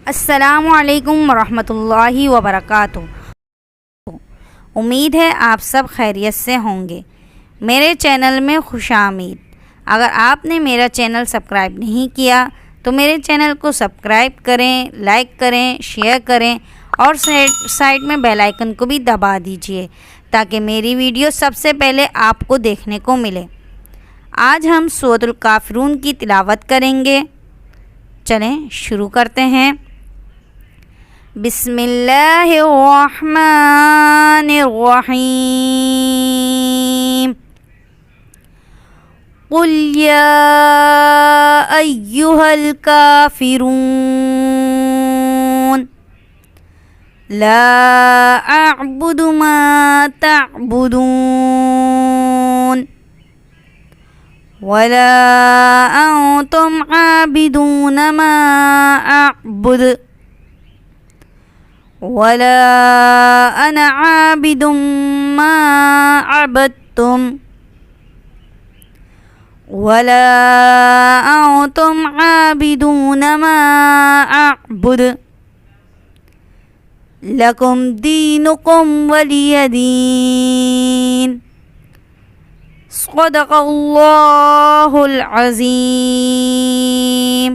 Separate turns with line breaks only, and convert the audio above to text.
अस्सलामुअलैकुम वरहमतुल्लाहि वबरकातुहू। उम्मीद है आप सब खैरियत से होंगे। मेरे चैनल में खुशामीद। अगर आपने मेरा चैनल सब्सक्राइब नहीं किया तो मेरे चैनल को सब्सक्राइब करें, लाइक करें, शेयर करें और साइड में बेल आइकन को भी दबा दीजिए ताकि मेरी वीडियो सबसे पहले आपको देखने को मिले। आज हम सूरतुल काफिरून की तिलावत करेंगे। चलें शुरू करते हैं। बिस्मिल्लाहिर्रहमानिर्रहीम। कुल या अय्युहल काफिरून ला अअबुदु मा तअबुदून वला अंतुम आबिदून मा अअबुद वला अना आबिदुम मा अबदतुम वला अंतुम आबिदून मा अअबुद लकुम दीनुकुम वलिय दीन। सदक़ल्लाहुल अज़ीम।